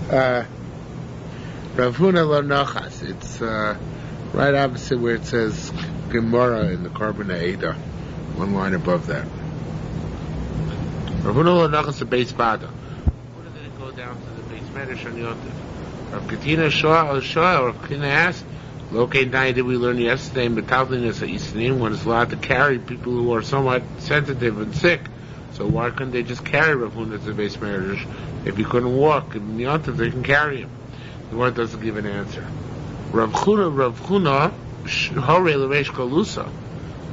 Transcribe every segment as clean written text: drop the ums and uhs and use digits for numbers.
Rav Huna lo nachas. It's right opposite where it says Gemara in the Carbon Ada, one line above that. Rav Huna lo nachas the base bada. What did it go down to the base medish on Yontif? Rav Katina Shoah or Rav Katina asked, Loke Nai did we learn yesterday in Metaldinas at Yisraelim when it's allowed to carry people who are somewhat sensitive and sick. So why couldn't they just carry Rav Huna to the base medish? If he couldn't walk in Yontif, they can carry him. The Gemara doesn't give an answer. Rav Huna, Hore L'Reish Galusa.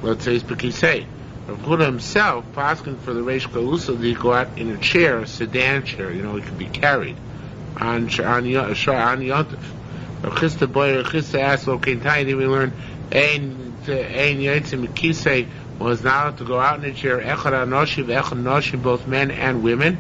Let's say it's Bekisei. Rav Huna himself, asking for the Reish Galusa, that he go out in a chair, a sedan chair, he could be carried on Yontif. Rav Chisda Boy, Rav Chisda asked, okay, did we learn Ein Yitzim Bekisei was not allowed to go out in a chair, Echad Anoshi, Echad Noshi, both men and women.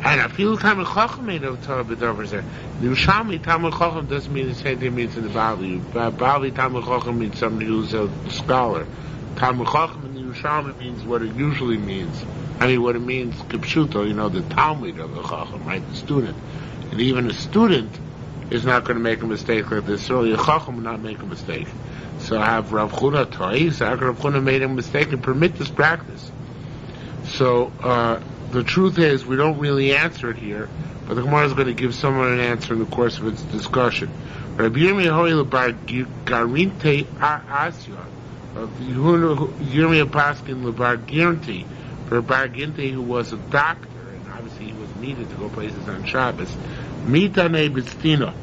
And I feel Talmud Chacham made of Torah b'dovers there. Yerushalmi Talmud Chacham doesn't mean the same thing it means in the Bavli. Bavli Talmud Chacham means somebody who's a scholar. Talmud Chacham in the Yerushalmi means what it usually means. I mean, what it means, Kipshuto, the Talmud of the Chacham, right? The student. And even a student is not going to make a mistake like this. Certainly a Chacham will not make a mistake. So have Rav Huna Tois, Rav Huna made a mistake and permit this practice. So, the truth is, we don't really answer it here, but the Gemara is going to give someone an answer in the course of its discussion. Rabbi Yirmiyah Bar Garinte Asya of Yirmiyah Paskin Lebar Girnti, for Bar Ginti, who was a doctor, and obviously he was needed to go places on Shabbos. Mitane Bistina,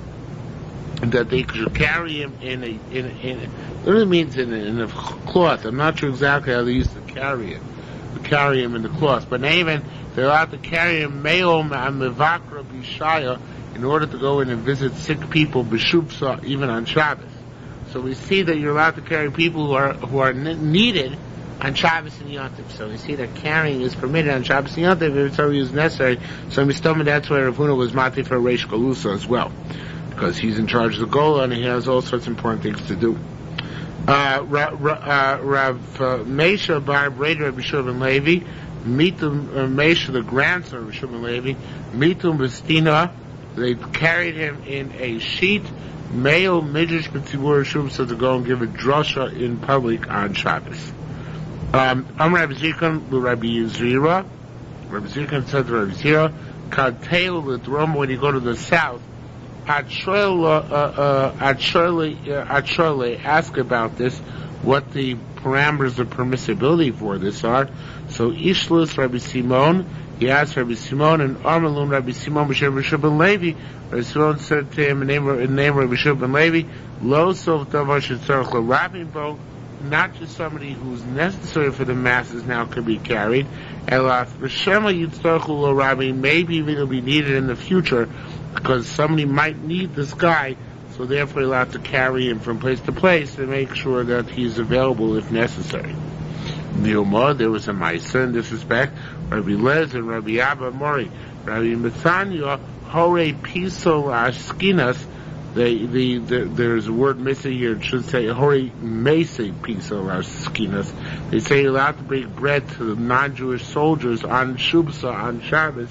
that they could carry him in a what it means in a cloth. I'm not sure exactly how they used to carry him in the cloth, but even they're allowed to carry him me'om mevakra b'shaya in order to go in and visit sick people b'shupsa even on Shabbos. So we see that you're allowed to carry people who are needed on Shabbos and Yontif. So we see that carrying is permitted on Shabbos and Yontif if it's always necessary. So Mistomah, that's why Rav Huna was mati for Reish Galusa as well, because he's in charge of the Gola and he has all sorts of important things to do. Rav Meisha Bar Breder Rabbi Shua ben Levi, Mitum Meisha, the grandson of Rabbi Shua ben Levi, Mitum Bestina, they carried him in a sheet, Meo Midrash B'tzibur Shub, so to go and give a drasha in public on Shabbos. Rabbi Zikon, Rabbi Yizrira, Rabbi Zikon said to Rabbi Zira, Kadteil L'Drom, when you go to the south, Atshorle ask about this, what the parameters of permissibility for this are. So Ishlus Rabbi Simon, he asked Rabbi Simon, and Armalun Rabbi Simon B'Shem Rabbi ben Levi. Rabbi Simon said to him in the name of Rabbi ben Levi, Lo Sof Davar Shetzarech L'Rabim Bo, not just somebody who's necessary for the masses now can be carried. Elas B'Shema Yitzarech L'Rabim, maybe it'll be needed in the future, because somebody might need this guy, so therefore you're allowed to carry him from place to place to make sure that he's available if necessary. Nilma, there was a Maisa in this respect, Rabbi Lez and Rabbi Abba Mori, Rabbi Mithanya, Hore Piso Ashkinas, there's a word missing here, it should say Hore Mese Piso Ashkinas. They say you're allowed to bring bread to the non-Jewish soldiers on Shubsa, on Shabbos,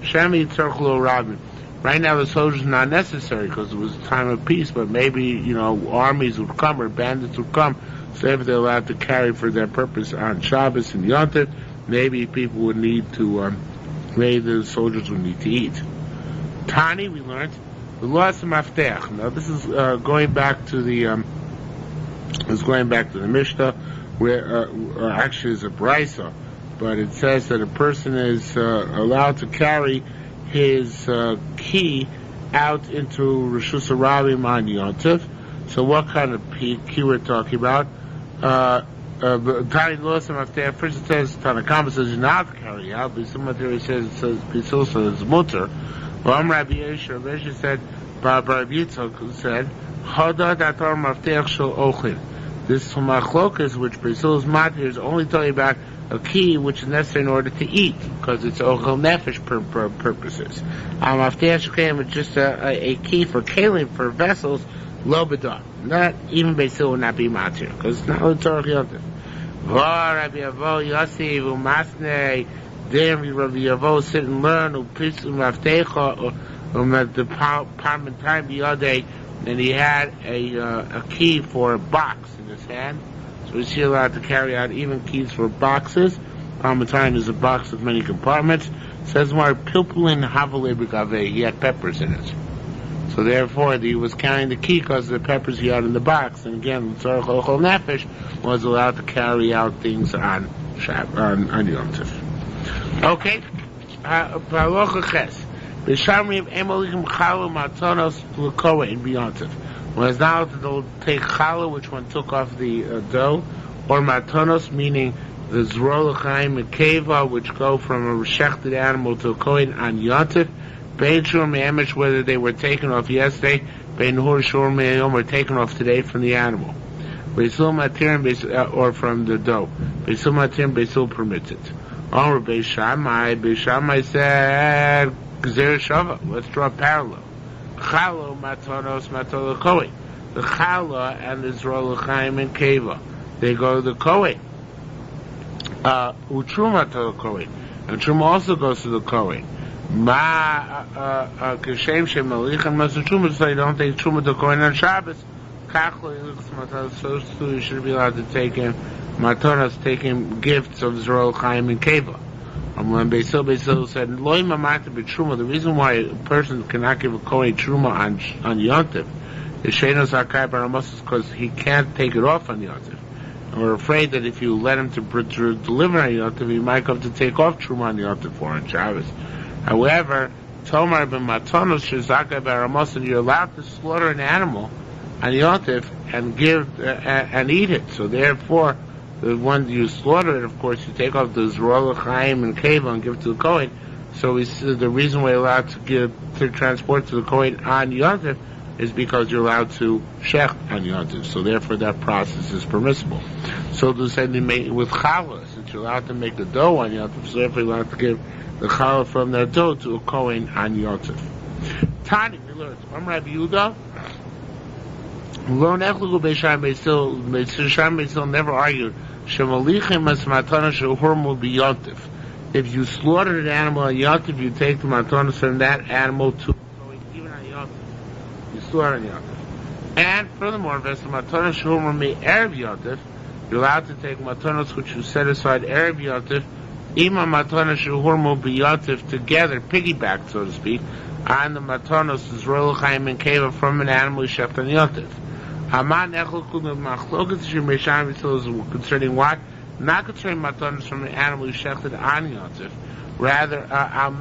Shemi Tzarchlo Rabin. Right now the soldiers are not necessary because it was a time of peace, but maybe, armies would come or bandits would come, so if they're allowed to carry for their purpose on Shabbos and Yontif, maybe people would need to, maybe the soldiers would need to eat. Tani, we learned, the loss of Maftech. Now this is going back to the Mishnah, where actually it's a Brisa, but it says that a person is allowed to carry his key out into Rishus Harabim on Yontif. So what kind of key we're talking about? Tani lost him after. First it says Tanakama says you're not to carry out, but some material says it's also his mutter. But Rabbi Yisha said, Rabbi Yitzchak said, Chada datar maftech shel ochin. This machlokas, which Brazil's matter is only talking about a key which is necessary in order to eat, because it's ochel nefesh purposes. Maftech shel is just a key for kalim, for vessels, lo b'dah. Not even Brazil would not be matir, because it's not Torah Yontif. Rabbi Yavo Yosef umasnei. Then Rabbi Yavo sit and learn upisu maftecha the parmentai biyadei, and he had a key for a box in his hand. So is he allowed to carry out even keys for boxes? Parmentai is a box with many compartments. Says more pilpulin havale b'gavei. He had peppers in it. So therefore, he was carrying the key because of the peppers he had in the box. And again, Tzarech Ochel Nefesh was allowed to carry out things on Yom Tov. Okay, Halacha Ches. B'Shamrim Emolikim Challah Matanos L'Kohen B'Yom Tov. Was now to take challah, which one took off the dough, or matanos, meaning the zrol l'chaim and keva, which go from a reshechted animal to a kohen on Yom Tov. Bein shur me'emesh, whether they were taken off yesterday, bein hur shur me'ayom, were taken off today from the animal. Beisul matirim, or from the dough. Beisul matirim, beisul permits it. Or Beishamai said, Gzer Shava. Let's draw a parallel. Chalo matanos matol kohen. The challah and the zrol l'chaim and keva, they go to the kohen. Utruma to the kohen, and truma also goes to the kohen. Ma kashem shemalichan masatruma, so you don't take truma to kohen on Shabbos. Kachlo matanos, so too you should be allowed to take him matanos, taking gifts of zrol l'chaim and keva. When Beisil said, Loi mamata b'truma, the reason why a person cannot give a kohen truma on Yom Tov is sheino zakai baramos, because he can't take it off on Yom Tov. And we're afraid that if you let him to deliver on Yom Tov, he might come to take off truma on Yom Tov for on Shabbos. However, Tomar ben matanos shezakai baramos, and you're allowed to slaughter an animal on Yom Tov and give and eat it. So therefore, the one you slaughter it, of course, you take off the zrol l'chaim and keva and give it to the kohen. So the reason we're allowed to transport to the kohen on Yom Tov is because you're allowed to shech on Yom Tov. So therefore, that process is permissible. So to say with challah, since you're allowed to make the dough on Yom Tov, so therefore you're allowed to give the challah from that dough to a kohen on Yom Tov. Tani, we learned from Rabbi Yehuda. Lo nechlugu Beishamai still never argued. If you slaughtered an animal on Yom Tov, you take the matanos from that animal to even on Yom Tov. You slaughter on Yom Tov. And furthermore, you're allowed to take matanos which you set aside erev Yom Tov, ima matanos shehurmu b'Yom Tov, together, piggyback, so to speak, on the matanos zrol l'chaim and keva from an animal you sheft on Yom Tov. Concerning what? Not concerning matanos from the animal you shechted on Yom Tov. Rather, on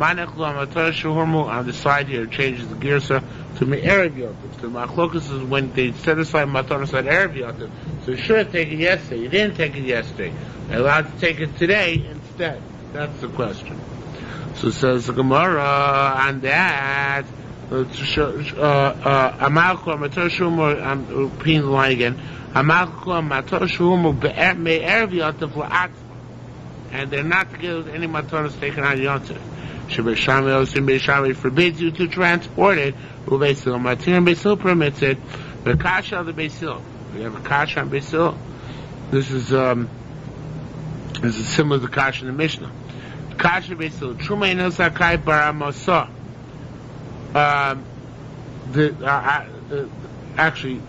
the side here, it changes the girsa to me'erev Yom Tov. So machlokas is when they set aside matanos on erev Yom Tov. So you should have taken it yesterday. You didn't take it yesterday. You're allowed to take it today instead. That's the question. So it says the Gemara on that. I'm repeating the line again. And they're not together with any matanos taken on Yom Tov. Beishamai forbids you to transport it. Beisil permits it. The kasha of the Beisil. We have a kasha on Beisil. This is similar to the kasha in the Mishnah. Kasha Beisil. Truma ino zakai baramosa. Actually,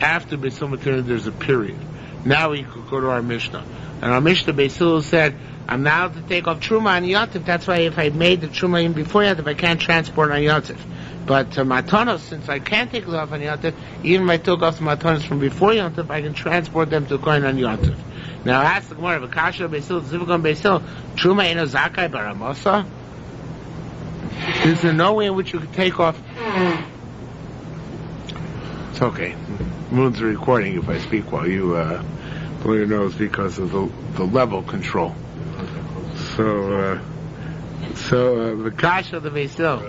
after Beisil Maternity, there's a period. Now we could go to our Mishnah. And our Mishnah, Beisil said, I'm now allowed to take off Truma on Yom Tov. That's why if I made the Truma even before Yom Tov, I can't transport on Yom Tov. But Matanos, since I can't take it off on Yom Tov, even if I took off the Matanos from before Yom Tov, I can transport them to Kohen on Yom Tov. Now, ask the Gemara, Vakasha Beisil, Zivukon Beisil, Truma eno zakai baramosa? Is there no way in which you could take off? It's okay. Moon's recording if I speak while you blow your nose because of the level control. So the kasha of the Beisil.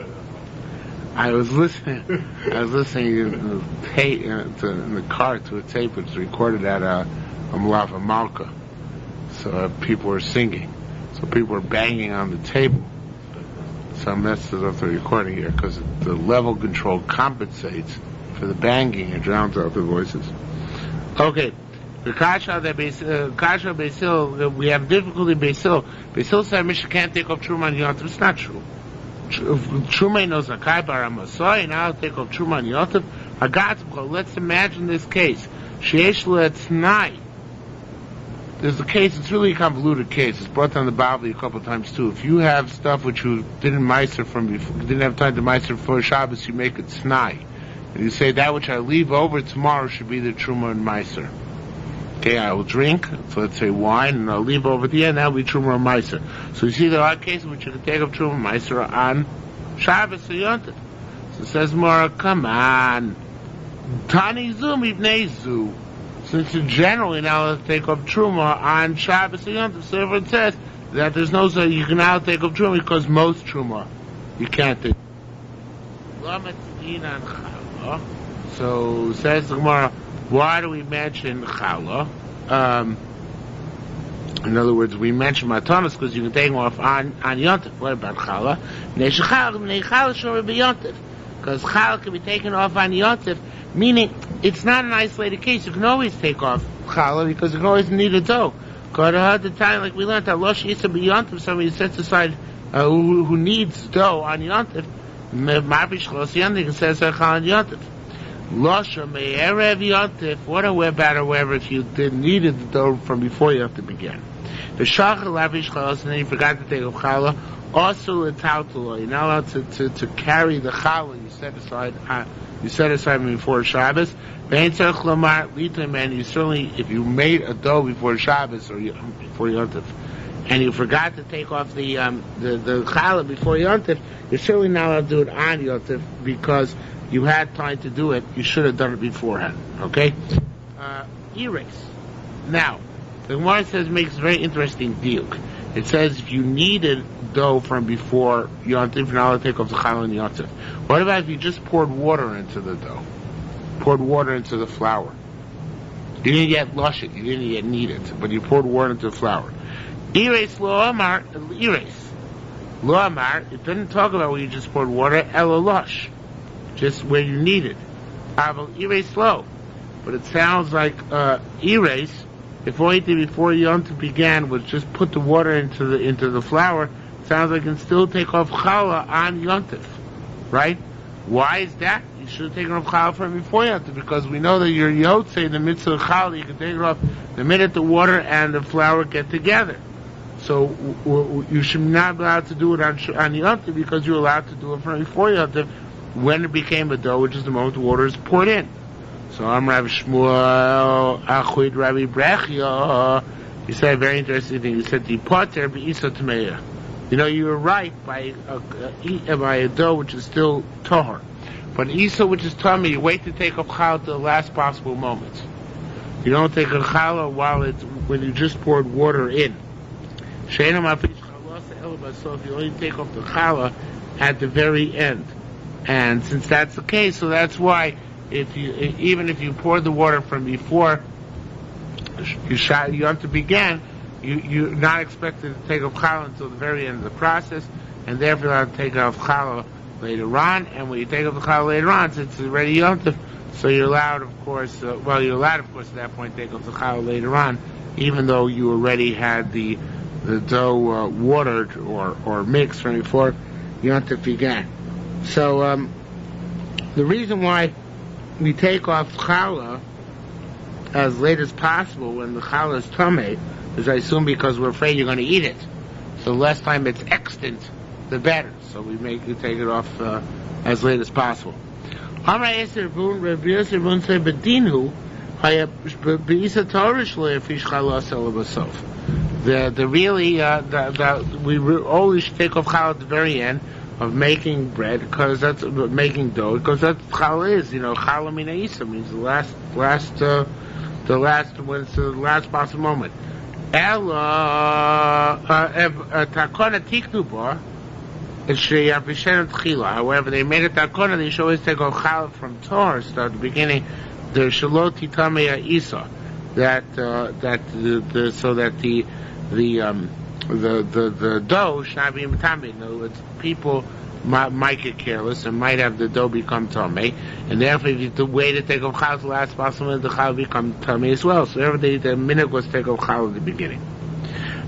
I was listening in the car to a tape which was recorded at Amlava Malka. So people were singing. So people were banging on the table. So I messed up the recording here because the level control compensates for the banging and drowns out the voices. Okay. The kasha Beisil, we have difficulty Beisil. Beisil said Mishnah can't take off Truma on Yom Tov. It's not true. Truma no zakai baramasoi. Now take off truma and yotav. Hagatzbcho. Let's imagine this case. Sheesh le'etznai. There's a case. It's really a convoluted case. It's brought down the Bavli a couple of times too. If you have stuff which you didn't meiser from before, didn't have time to meiser for Shabbos, you make it snai. And you say that which I leave over tomorrow should be the truma and meiser. Okay, I will drink, so let's say wine, and I'll leave over at the end, that will be truma and meiser. So you see there are cases which you can take up truma and meiser on Shabbos or Yontif. So it says Mara, come on. Tani zu mipnei zu. Since in general you're now allowed to take up truma on Shabbos or Yontif, so it says that there's no, so you can now take up truma because most truma you can't take. So says the Gemara, why do we mention challah? In other words, we mention matanos because you can take them off on yontif. What about challah? Because challah can be taken off on yontif, meaning it's not an isolated case. You can always take off challah because you can always need a dough. At the time, like we learned, somebody sets aside who needs dough on yontif. It says challah on yontif. What about however if you needed the dough from before you have to begin? The shachar lavish chalas, and then you forgot to take off challah. Also the tautula, you're not allowed to carry the challah you set aside before Shabbos. And you certainly, if you made a dough before Shabbos or before Yontif, and you forgot to take off the challah before Yontif, you're certainly not allowed to do it on Yontif because you had time to do it. You should have done it beforehand. Okay? Erase. Now, the Gemara makes a very interesting deal. It says if you needed dough from before Yontif, you're not allowed to take off the challah and Yontif. What about if you just poured water into the dough? Poured water into the flour. You didn't yet lush it. You didn't yet knead it. But you poured water into the flour. Erase lo amar. Erase. Lo amar. It doesn't talk about where you just poured water. Ela lush. Just where you need it. Aval erase low. But it sounds like erase, if all you did before Yontif began was just put the water into the flour, it sounds like you can still take off challah on Yontif. Right? Why is that? You should have taken off challah from before Yontif, because we know that your yotze in the midst of challah, you can take it off the minute the water and the flour get together. So you should not be allowed to do it on Yontif because you're allowed to do it from before Yontif, when it became a dough, which is the moment the water is poured in. So I'm Rabbi Shmuel, Achud Rabbi Brechia. He said a very interesting thing. He said, "Dipater be'isa tmeya." You know, you were right by a dough which is still tahor, but isa which is tummy, you wait to take off challah to the last possible moment. You don't take a challah when you just poured water in. If you only take off the challah at the very end. And since that's the case, so that's why even if you pour the water from before you want to begin, you're not expected to take off challah until the very end of the process, and therefore you're allowed to take off challah later on. And when you take off the challah later on, since it's already yontif, so you're allowed, of course, at that point take off the challah later on, even though you already had the dough watered or mixed from before yontif began. So the reason why we take off challah as late as possible when the challah is tameh is, I assume, because we're afraid you're going to eat it. So the less time it's extant, the better. So we make you take it off as late as possible. We always should take off challah at the very end of making bread, because that's making dough, because that's what challah is. You know, challah mina isa means the last when it's the last possible moment. Takona tiknu bar. However, they made a takona. They should always take off challah from Torah, start at the beginning. The shaloti tamei isa, so that the dough should not be tamei. In other words, people might get careless and might have the dough become tamei, and therefore if you wait to take off challah the last possible minute, the challah become tamei as well. So every day the minute was take off challah at the beginning.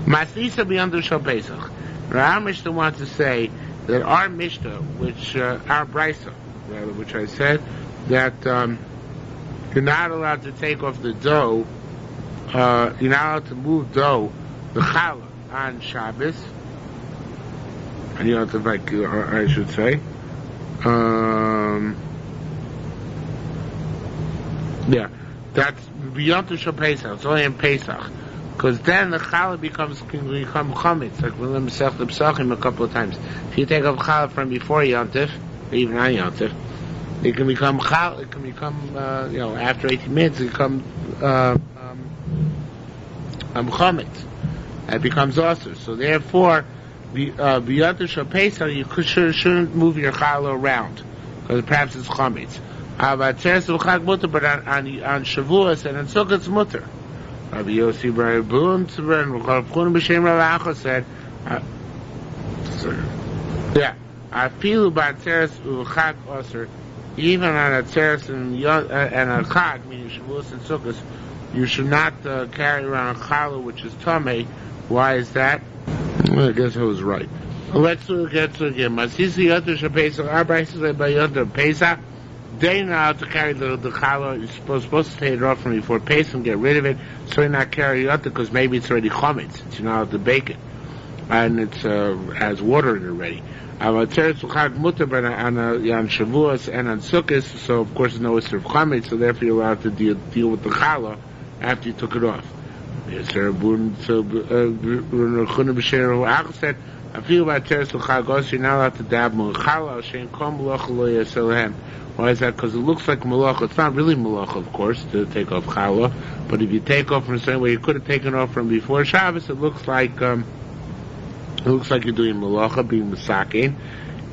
Masisa beyond the Shal Pesach. Rav Mishnah wants to say that our Mishnah, which our Brisa, rather, which I said that you're not allowed to take off the dough. You're not allowed to move dough, the challah, on Shabbos. And you have to, like, I should say. Yeah, that's beyond the Pesach. It's only in Pesach, because then the challah can become chametz. Like we learned Masechet Pesachim a couple of times. If you take off challah from before Yontif, or even on Yontif, it can become challah. It can become after 18 minutes, it becomes chametz. It becomes also. So therefore, beyond the Pesach, you shouldn't move your challah around, because perhaps it's chametz. But on Shavuos and on Sukkot it's mutter. Rabbi Yossi Bar Bun and Rav Chuna b'Shem Rav Acha said, afilu b'atzeres u'chag osir, even on a tzeres and a chag, meaning Shavuos and Sukkot, you should not carry around a challah which is tamei. Why is that? Well, I guess I was right. Let's get to it again. Masisi yoter shapesach arba'isis by yoter Pesach. They're not allowed to carry the challah. You're supposed to take it off from before Pesach and get rid of it, so you're not carrying it because maybe it's already chametz. You're not allowed to bake it, and it has water in it already. On Shavuos and on Sukkot, so of course there's no issue of chametz, so therefore you're allowed to deal with the challah after you took it off. So said, I feel about teres l'chagos, you're not allowed to dab challah. Shein kom malacha lo yaselehem. Why is that? Because it looks like malacha. It's not really malacha, of course, to take off challah. But if you take off from the same way you could have taken off from before Shabbos, it looks like you're doing malacha, being masakin,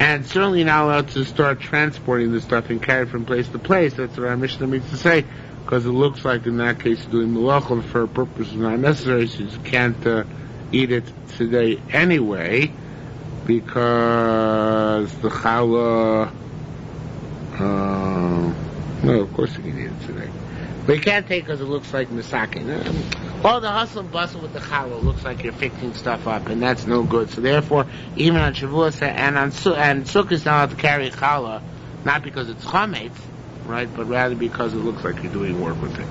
and certainly not allowed to start transporting the stuff and carry it from place to place. That's what our Mishnah means to say, because it looks like in that case you're doing malacha for a purpose not necessary, so you can't eat it today anyway, because the challah. No, of course you can eat it today. But you can't take it because it looks like masakin. All the hustle and bustle with the challah looks like you're fixing stuff up, and that's no good. So therefore, even on Shavuos and Sukkot, it's not allowed to carry challah, not because it's chametz, right, but rather because it looks like you're doing work with it.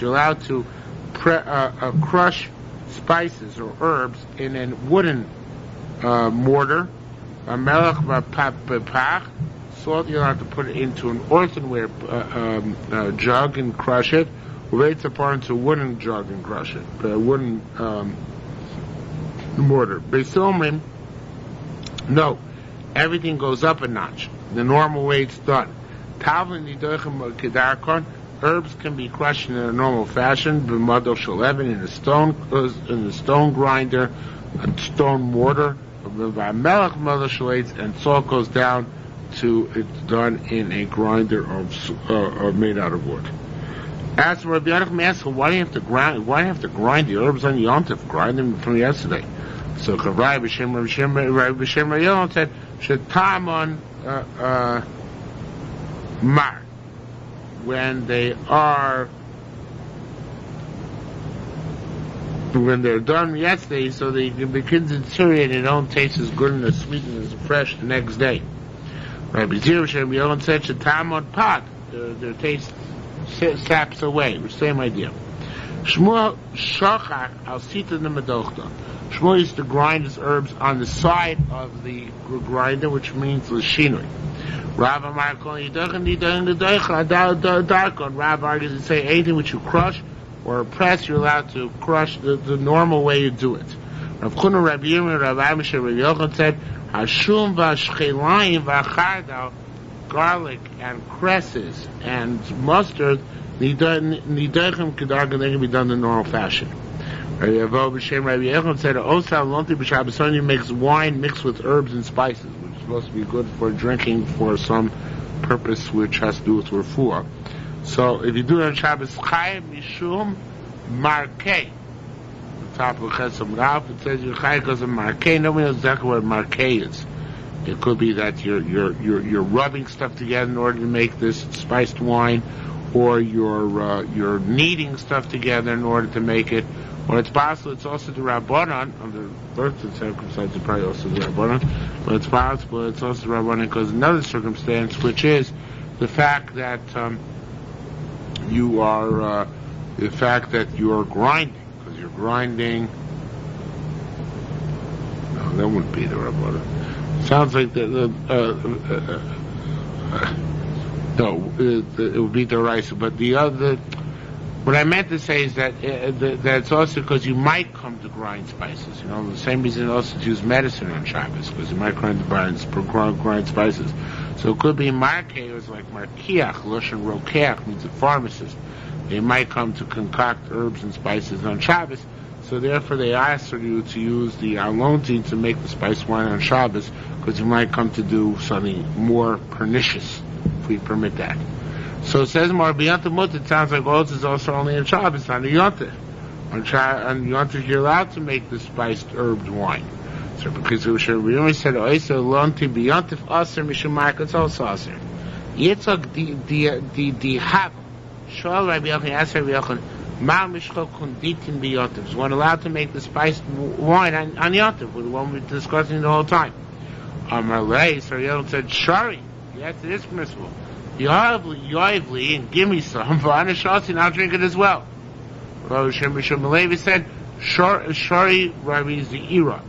You're allowed to crush spices or herbs in a wooden mortar. Salt, you'll have to put it into an earthenware jug and crush it. Rates apart into a wooden jug and crush it. A wooden mortar. Beisomrim, no, everything goes up a notch. The normal way it's done. Herbs can be crushed in a normal fashion, in a stone grinder, a stone mortar, and salt goes down to it's done in a grinder made out of wood. As for Rabbi Yochanan asks, why do you have to grind? Why do you have to grind the herbs on Yom Tov? Grind them from yesterday. So Rabbi B'Shem Rayon said, "Shetamon mar." When they're done yesterday, so they begin to deteriorate and they don't taste as good and as sweet and as fresh the next day. Rabbi Yerushalmi said, "Shetamon pot." Their taste saps away. Same idea. Shmuel shachach al sita nemadochta. Shmuel used to grind his herbs on the side of the grinder, which means l'shinui. Rav argues and say anything which you crush or press, you're allowed to crush the normal way you do it. Rav Chuna, Rabbi Yirmiyah, Rav Amisha, Rabbi Yochanan said, Hashum v'ashchelayim v'achardal, garlic and cresses and mustard, nidaychem kedargan, they can be done in normal fashion. Rabbi Yochanan said, Osal lonti b'Shabboson makes wine mixed with herbs and spices, which is supposed to be good for drinking for some purpose which has to do with refuah. So if you do it on Shabbos, Chayim Mishum Markei. The top of Chesam Rav, it says you're Chayim because of Markei. Nobody knows exactly what Markei is. It could be that you're rubbing stuff together in order to make this spiced wine, or you're kneading stuff together in order to make it, Or it's possible it's also the Rabbanan, under birth circumstances, it's probably also the Rabbanan, but it's possible it's also the Rabbanan because another circumstance, which is the fact that you are grinding, because you're grinding. No, that wouldn't be the Rabbanan. Sounds like no, it would be the Raisa, but the other. What I meant to say is that it's also because you might come to grind spices. You know, the same reason also to use medicine on Shabbos, because you might grind spices. So it could be markeos like markiach, loshen rokeach, means a pharmacist. They might come to concoct herbs and spices on Shabbos. So therefore they ask for you to use the alontin to make the spice wine on Shabbos, because you might come to do something more pernicious, if we permit that. So it says more beyond Mut. It sounds like oats is also only on Shabbos, not on Yontif. On Yontif you're allowed to make the spiced herbed wine. So because we only said oisa lonti beyontif aser mishumak, it's also aser. Yitzchak the have Shoal Rabbi Yochanan asked Rabbi Yochanan ma mishchol konditin beyontif. So one allowed to make the spiced wine on Yontif, the one we're discussing the whole time. Amar Lei, so Rabbi Yochanan said shari. Yes, it is permissible. Yoivli, and give me some. V'anashasi, and I'll drink it as well. Rabbi Shimon said, Shari Rabbi Zira.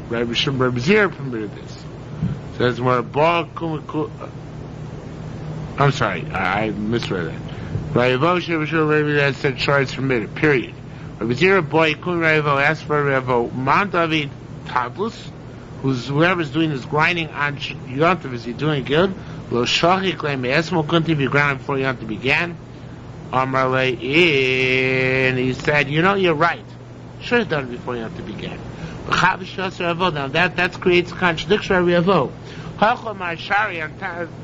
Rabbi Zira permitted this. Says more I'm sorry, I misread that. Rabbi Shimon said Shari is permitted. Period. Rabbi Zira boy Kun Rabbi asked for Rabbi Man David Tadlus, whoever's doing this grinding on Yontif, is he doing good? Lo shachik le'me'esmo, couldn't be ground before Yontif began. Amar le'in, he said, you're right. Should have done it before Yontif began. Now that creates a contradiction of Ravo.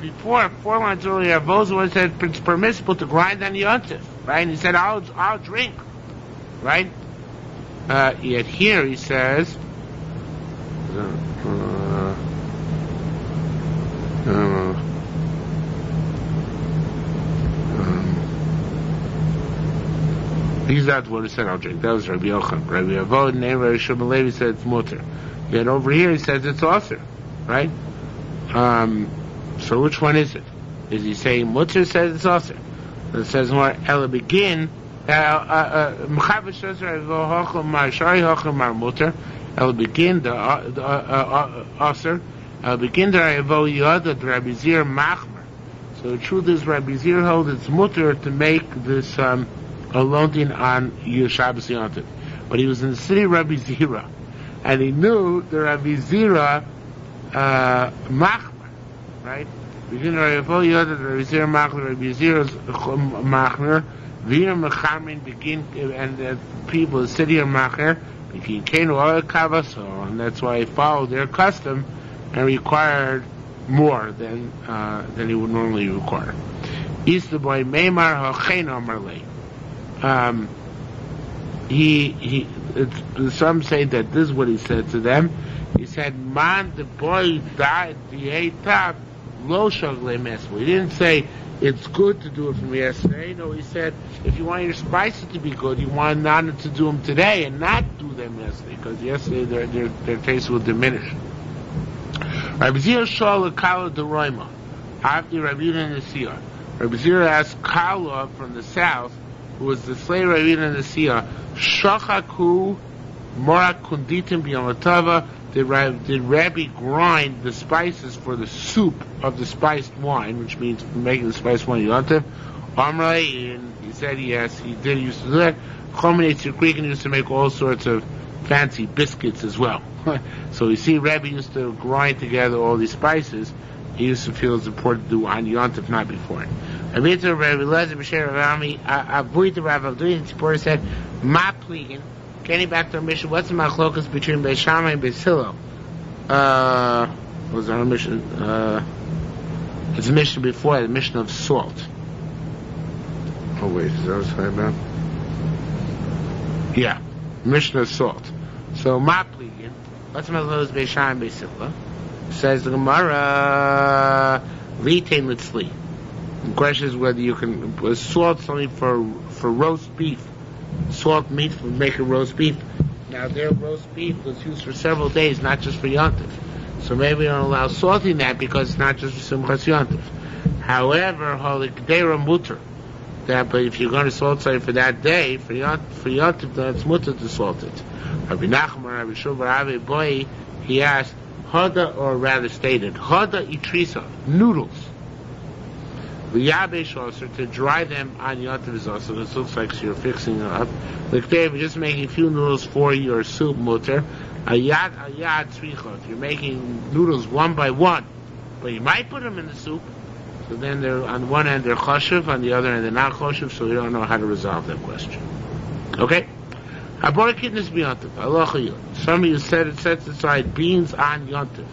Before, 4 lines earlier, Ravo said it's permissible to grind on Yontif, right? And he said, I'll drink, right? Yet here he says, he's not the one who said I'll drink. That was Rabbi Yochanan. Rabbi Avodah and Rabbi Shimon said it's mutter. Yet over here he says it's aser, right? So which one is it? Is he saying mutter says it's aser? It says more Ella begin. Mechaber says Rabbi Hochel Shari Hochel Mar mutter. Ella begin the aser. Ella begin the Rabbi Yoda the Rabbi Zir Machmer. So the truth is Rabbi Zir holds it's mutter to make this alontin on Shabbos Yontif. But he was in the city of Rabbi Zira, and he knew the Rabbi Zira Machmer, right? Begin Rabbi Yoda the Rabbi Zira Machmer, Rabbi Zira's Machmer, Vina Mechamin begin, and the people, the city of Machmer, became Kenu Oil Kavaso, and that's why he followed their custom and required more than he would normally require. East the boy Meimar Hochein Omerlei. Some say that this is what he said to them. He said, "Man, the boy died. The top lo shagle mesmo." He didn't say it's good to do it from yesterday. No, he said if you want your spices to be good, you want not to do them today and not do them yesterday, because yesterday their taste will diminish. Rabbi Zira shal kala de roima after Rabbi Yehuda Nasiya. Rabbi Zira asked Kala from the south, who was the slave Rabbi Yehuda Nasiya, shachaku mora kunditim b'yamatava. Did Rabbi grind the spices for the soup of the spiced wine, which means making the spiced wine Yontif? Amrei, and he said yes, he did used to do that. Chomenes Greek and used to make all sorts of fancy biscuits as well. So you see, Rabbi used to grind together all these spices. He used to feel it's important to do on Yontif, not before it. Rabbi Lezer B'Sher Rami Avoid the Rav Avdui Tzipor said, "Ma pligin." Getting back to our mission, what's the machlokas between Beis Shammai and Beis Hillel? Was our mission? It's a mission before the mission of salt. Oh wait, is that what I was talking about? Yeah, mission of salt. So ma pligin. What's the machlokas Beis Shammai and Beis Hillel? Says the Gemara, V'itein litzli. The question is whether you can salt something for roast beef salt meat for making roast beef. Now their roast beef was used for several days, not just for Yontif. So maybe we don't allow salting that because it's not just for Simchas Yontif. However, holy Kedera mutter. That, but if you're going to salt something for that day, for Yontif, then it's mutter to salt it. Rabbi Nachman, Rabbi Shua, Rabbi Boy, he asked, Hada, or rather stated, Hada itrisa, noodles. V'yabesh also, to dry them on Yontif is also, this looks like you're fixing it up. Like they're just making a few noodles for your soup mutter. Ayad tzricha, if you're making noodles one by one, but you might put them in the soup, so then they're, on one end they're choshev, on the other end they're not choshev, so we don't know how to resolve that question. Okay? Abor kidneys b'yontif, halacha yud. Some of you said it sets aside beans on yontif,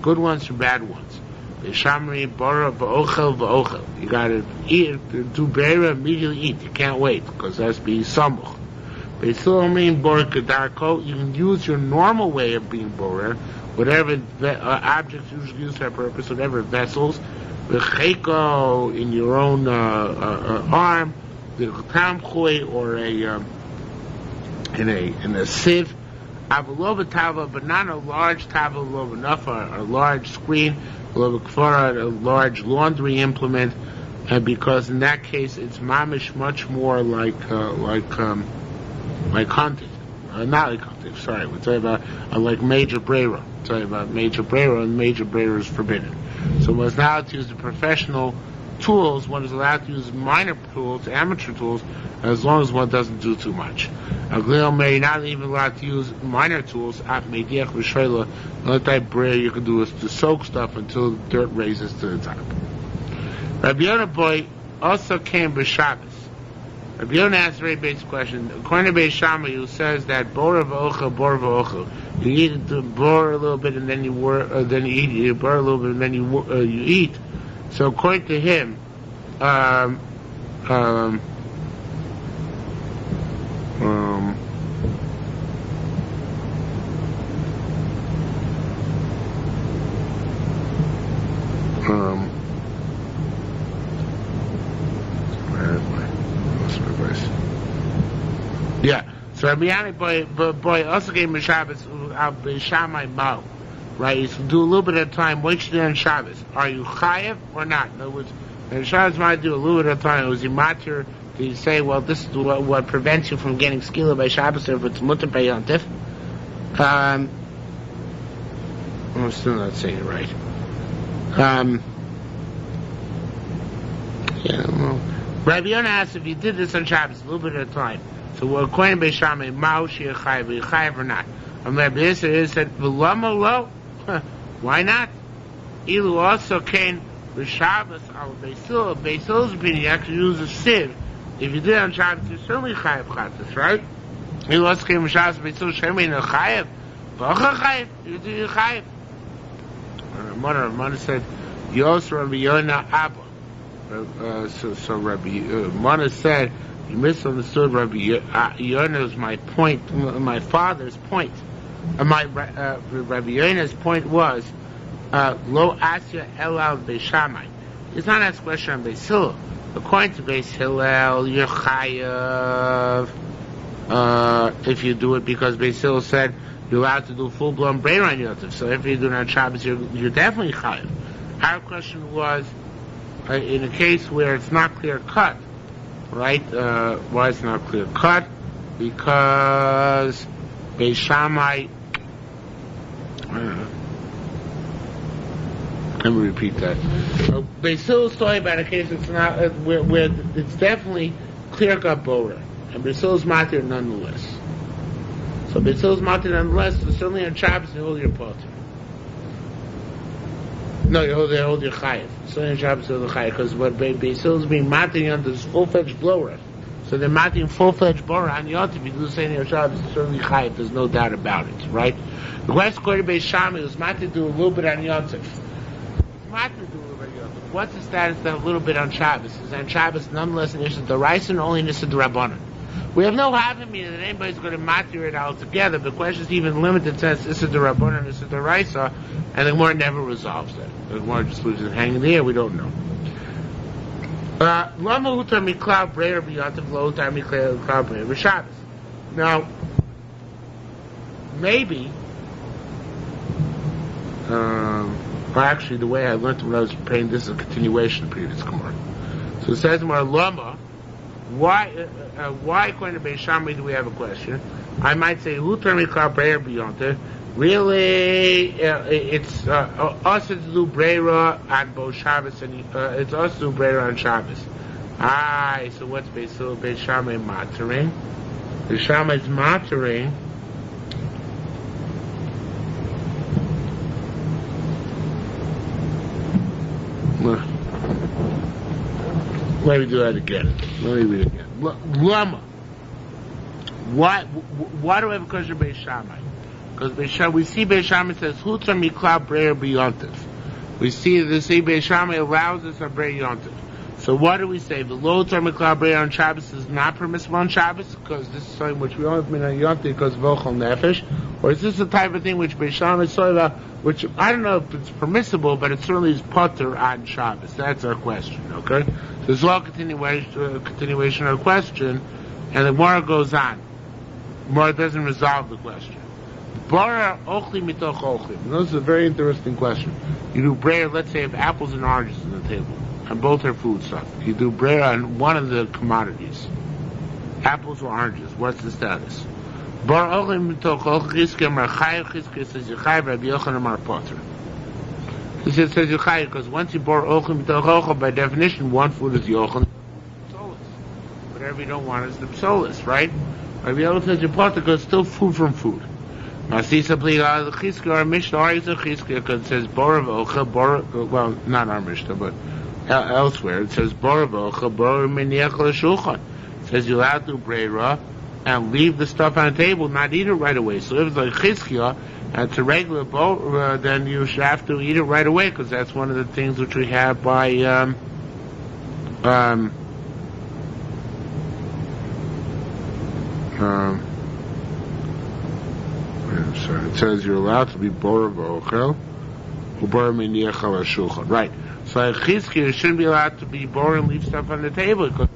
good ones from bad ones. Beishamri bara ba'ochel ba'ochel. You gotta eat, do beira, immediately eat. You can't wait, because that's being samuch. Beisilomrim bor kedarko. You can use your normal way of being borer, whatever objects usually used for that purpose, whatever vessels. V'cheiko in your own arm, v'tamchui or in a sieve. Avalova tava, but not a large tava, enough a large screen, a large laundry implement, and because in that case it's mamish much more like hunting. Not like hunting, sorry, we're talking about like major brera. We're talking about major brera, and major brera is forbidden. So one is not allowed to use the professional tools, one is allowed to use minor tools, amateur tools, as long as one doesn't do too much. You're not even allowed to use minor tools. The only type of brera you can do is to soak stuff until the dirt raises to the top. Rabbi Yonah boy also came b'Shabbos. Rabbi Yonah asked a very basic question. According to Beis Shammai, who says that bor v'ochel, you eat the bor a little bit and then you eat. You bor a little bit and then you eat. So according to him, yeah. So Rabbi Yonah boy also gave him a Shabbos Beis Shammai Mao. Right, you can do a little bit at a time. Wait till on Shabbos. Are you chayev or not? In other words, when Shabbos might do a little bit at a time. Was he matir? Did he say, well, this is what prevents you from getting skila by Shabbos if it's mutter by yontif? I'm still not saying it right. Rabbi Yonah asked if you did this on Shabbos a little bit at a time. So according to Beis Shammai, ma'u she'er chayev, are you chayev or not? Rabbi Yisrael said, "V'lama lo." Why not? Ilu also came with Shabbos al Beisil. Beisil's opinion, you actually use a sieve. If you did it on Shabbos, you're certainly chayav chatas, right? Ilu also came with Shabbos Beisil. Shemi no chayav. V'ocha chayav. You do your chayav. Mona said, "Yos Rabbi Yonah Abba." So Rabbi Mona said, you misunderstood Rabbi Yonah's my point, my father's point. Rabbi Yonah's point was lo asya elal Beis Shammai. It's not asked question on Beis Hillel. According to Beis Hillel, you're chayav if you do it because Beis Hillel said you're allowed to do full blown brera on Yontif. So if you do it on Shabbos, you're definitely chayav. Our question was in a case where it's not clear cut, right? Why it's not clear cut? Because Beis Shammai. Let me repeat that. Beis Hillel's talking about a case that's not where it's definitely clear cut bora, and Beis Hillel's matir nonetheless. So Beis Hillel's matir nonetheless. So certainly on Shabbos you hold your potter. No, you hold your chayiv. Certainly on Shabbos you hold the chayiv because what Beis Hillel's being matir on this full-fledged blower. So they're mating full-fledged bora on Yontif. If you do the same on Shabbos, it's certainly chayiv. There's no doubt about it, right? The West according to Beis Shammai was matir do a little bit on Yontif. What's the status of a little bit on Shabbos? Is on Shabbos nonetheless an issue the rice and only an issue the rabbanon? We have no havamina that anybody's going to matir it altogether. The question is even limited sense issue the rabbanon, issue the rice, and the Gemara never resolves that. The Gemara just leaves it hanging in the air. We don't know. Lama utar miklav breyer b'yantiv lo utar miklav breyer b'Shabbos. Now, maybe, well, actually, the way I learned when I was preparing this is a continuation of the previous Gemara. So it says more Lama. Why according to Beis Shammai do we have a question? I might say utar miklav breyer b'yantiv. Really, it's us to do breira on both Shabbos and it's us to do breira on Shabbos. So what's Beis Shammai matering? Beis Shammai's matering. Let me do that again. Let me read it again. Lama. Why do we have a question of Beis Shammai? Because we see Beis Shammai says Hutzar miklav breyer b'yontiv. We see Beis Shammai allows us a breyer yontiv. So what do we say? The lo Hutzar miklav breyer on Shabbos is not permissible on Shabbos because this is something which we only have on yontiv because of ochel nefesh, or is this the type of thing which Beis Shammai saw about, which I don't know if it's permissible, but it certainly is potter on Shabbos. That's our question. Okay, so this is all continuation of our question, and the Gemara goes on. The Gemara doesn't resolve the question. Bara ochli mitoch ochlim. This is a very interesting question. You do breyer, let's say, if apples and oranges on the table, and both are food stuff. You do breyer on one of the commodities, apples or oranges. What's the status? Bara ochli mitoch ochlim. Chizkiya mar chayiv. Chizkiya says Yechayiv. Rabbi Yochanan mar potter. He says Yechayiv because once you bara ochli mitoch ochlim, by definition, one food is Yochanan. Psolis. Whatever you don't want is the psolis, right? Rabbi Yochanan says you potter because it's still food from food. Masisa pliga the Chizkiya, our Mishnah argues the Chizkiya because it says Borav Ocha, well, not our Mishnah, but elsewhere, it says Borav Ocha, Borav Miniach L'Shulchan. It says you're allowed to do breira and leave the stuff on the table, not eat it right away. So if it's like Chizkiya, and it's a regular bowl, then you should have to eat it right away because that's one of the things which we have by, so it says you're allowed to be bora v'ochel, ubora miniach al shulchan. Right. So a chizkiya shouldn't be allowed to be bora and leave stuff on the table because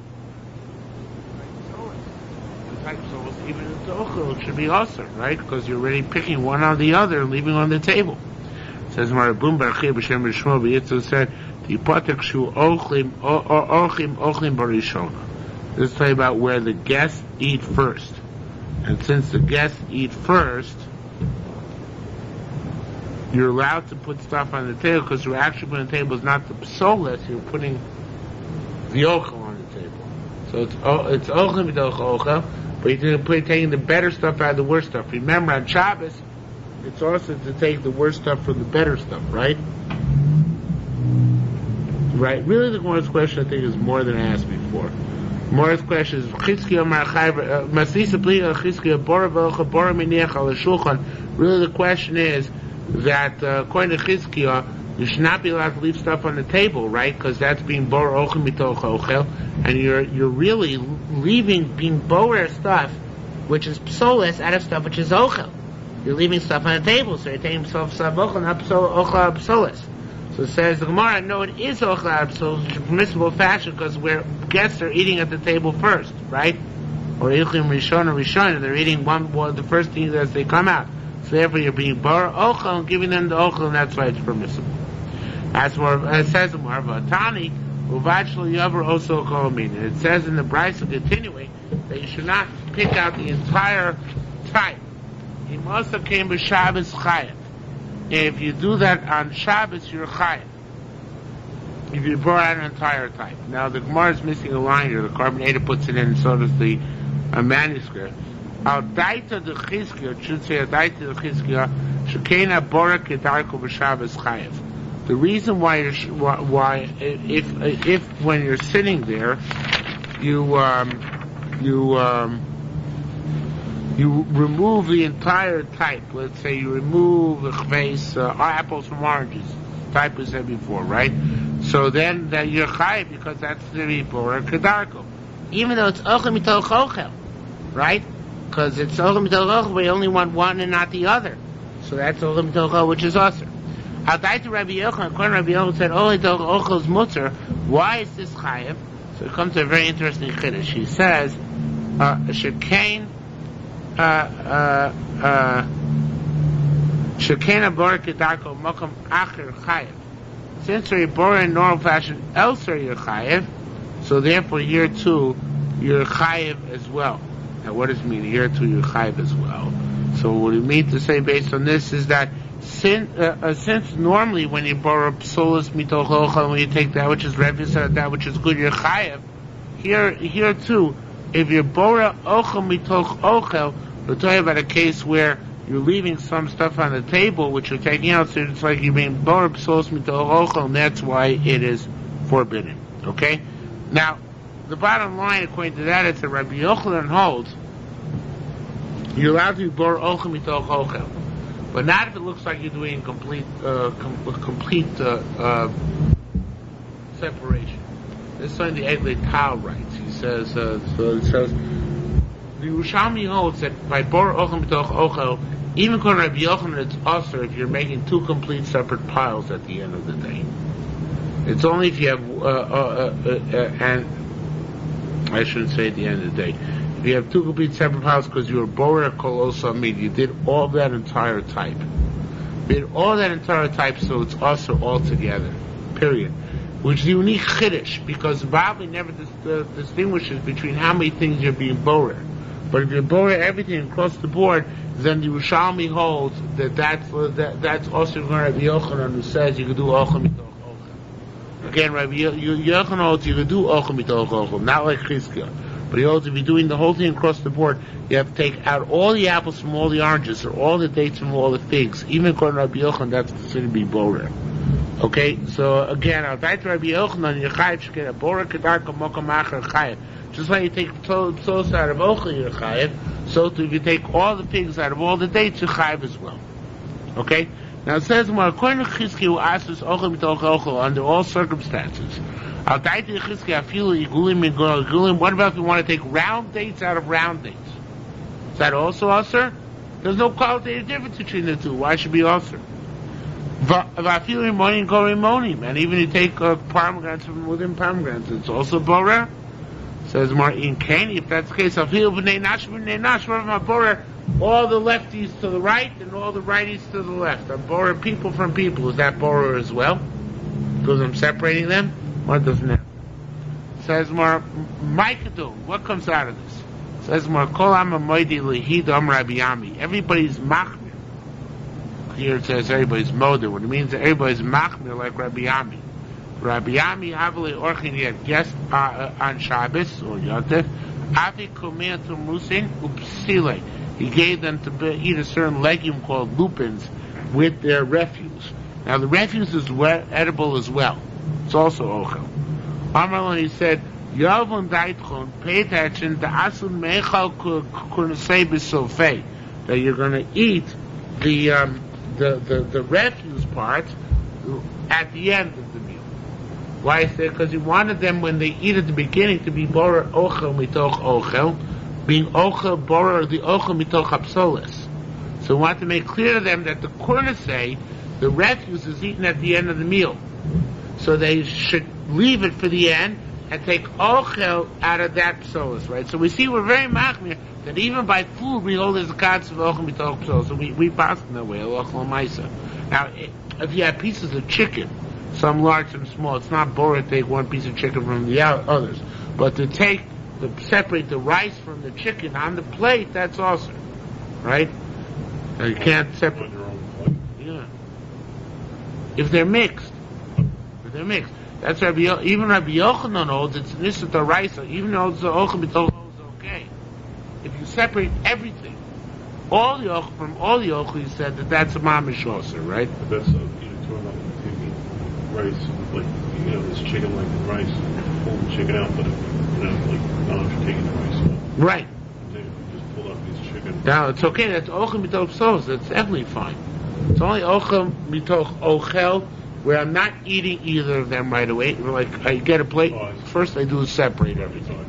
even in the ochel it should be also right because you're already picking one on the other and leaving on the table. It says Marabum Barachia b'Shem B'Shmo B'Yitzah said the patek shu ochlim barishon. This is talking about where the guests eat first. And since the guests eat first, you're allowed to put stuff on the table because you're actually putting on the table is not the psolis, you're putting the ochel on the table. So it's ochel mitoch ochel, but you're taking the better stuff out of the worse stuff. Remember, on Shabbos, it's also to take the worse stuff from the better stuff, right? Right. Really, the Gemara's question, I think, is more than I asked before. Morris question is Chizkiya mar chayiv masisa pliga Chizkiya bora v'ocha bora miniach al shulchan. Really, the question is that according to Chizkiya, you should not be allowed to leave stuff on the table, right? Because that's being bora ochel mitoch ochel, and you're really leaving being bora stuff, which is psolis, out of stuff which is ochel. You're leaving stuff on the table, so you're taking stuff ochel, not ochel psolis. So it says the Gemara, no, it is ochel, so it's a permissible fashion because where guests are eating at the table first, right? Or ichlim rishon, they're eating one the first thing as they come out. So therefore, you're being bar ochel and giving them the ochel, and that's why it's permissible. As more, it says more of a tani uvachlo yaver also kolamin. It says in the Brisa continuing that you should not pick out the entire type. He must have came with Shabbos chayav. If you do that on Shabbos, you're chayav. If you pour out an entire type. Now the Gemara is missing a line here. The carbonator puts it in, and so does the manuscript. Al daita the chizkiya, it should say al daita the chizkiya, shekena bora kedarko b'Shabbos chayav. The reason why if when you're sitting there, you remove the entire type. Let's say you remove the chveis, apples from oranges. Type we said before, right? So then that you're chayiv because that's the bora kedarko, even though it's ochel mitoch ochel, right? Because it's ochel mitoch ochel, but you only want one and not the other. So that's ochel mitoch ochel, which is aser. Al-Daita Rabbi Yochanan, according to Rabbi Yochanan, said, "Oh, Ochel's mutter." Why is this chayev? So it comes to a very interesting chiddush. He says, "Shekain, Shekena Bora Kedarko Mokum Acher Chayev." Since you're born in normal fashion, elsewhere you're chayev, so therefore here too you're chayev as well. Now, what does it mean? Here too you're chayev as well. So what we mean to say based on this is that since normally when you borrow psolas mitoch ochel, when you take that which is refuse out of that which is good, you're chayev. Here too, if you borrow ochel mitoch ochel, we're talking about a case where you're leaving some stuff on the table which you're taking out, so it's like you're being borrow psolas mitoch ochel, and that's why it is forbidden. Okay? Now, the bottom line, according to that, is that Rabbi Yochanan holds you're allowed to be borrow ochel mitoch ochel. But not if it looks like you're doing complete separation. This is something the Eglei Tal writes. He says, the Yerushalmi holds that by bor ochel mitoch ochel, even according to Rabbi Yochanan, it's also if you're making two complete separate piles at the end of the day. It's only if you have, and I shouldn't say at the end of the day. If you have two complete separate piles because you were borer kolosa meat, you did all that entire type. You did all that entire type, so it's also all together. Period. Which is a unique chiddush because Bavli never distinguishes between how many things you're being borer. But if you're borer everything across the board, then the Yerushalmi holds that's also going to Rabbi Yochanan who says you can do ochel mitoch ochel. Again, Rabbi Yochanan holds you can do ochel mitoch ochel, not like Chizkiah. But he holds if you're doing the whole thing across the board, you have to take out all the apples from all the oranges, or all the dates from all the figs. Even according to Rabbi Yochanan, that's considered to be borer. Okay, so again, I'll die to Rabbi Yochanan, you're chayev shekena borer kedarko mokum acher chayev. Just like you take psolos out of ochel, you're chayev. So too, if you take all the figs out of all the dates, you're chayev as well. Okay. Now it says more according to Chizkiah, who asks us ochel mitoch ochel under all circumstances. What about if we want to take round dates out of round dates? Is that also usher? There's no qualitative difference between the two. Why should it be usher? And even you take pomegranates from within pomegranates, it's also borer. Says more in Kane, if that's the case, all the lefties to the right and all the righties to the left. I'm borer people from people. Is that borer as well? Because I'm separating them? What doesn't happen? Says more, Maikadum, what comes out of this? Says more, Kol Amma Moidi Lehidom Rabbi Yami. Everybody's machmir. Here it says everybody's moder. What it means that everybody's machmir like Rabbi Yami. Rabbi Yami Havali Orchin, he had guests on Shabbos or Yontif. Afi Kumir Tumusin Upsile. He gave them to eat a certain legume called lupins with their refuse. Now the refuse is edible as well. It's also ochel. Amarlon, he said, Yavon Daitchon, pay attention to Asun Mechal Kursei B'Sofei, that you're going to eat the refuse part at the end of the meal. Why is that? Because he wanted them when they eat at the beginning to be borer ochel mitoch ochel, being ochel borer the ochel mitoch hapsolis. So we want to make clear to them that the Kursei, the refuse, is eaten at the end of the meal. So they should leave it for the end and take ochel out of that psolis, right? So we see we're very machmir that even by food we hold as a concept of ochel mitoch psolis. So we pass in that way, ochel maisa. Now, if you have pieces of chicken, some large, some small, it's not boring to take one piece of chicken from the others, but to separate the rice from the chicken on the plate, that's awesome, right? Now you can't separate. Yeah. If they're mixed. That's even Rabbi Yochanan holds it's nisat the rice, even though it's the ochel mitoch is okay. If you separate everything, all the ochel from all the ochel, he said that's a mamish also, right? But that's talking about taking rice, like this chicken like the rice, pull the chicken out, but like not if you're taking the rice out. Right. Just pull out these chicken. Now it's okay. That's ochel mitoch psolis. That's definitely fine. It's only ochel mitoch ochel, where I'm not eating either of them right away. Like I get a plate, first I do is separate everything,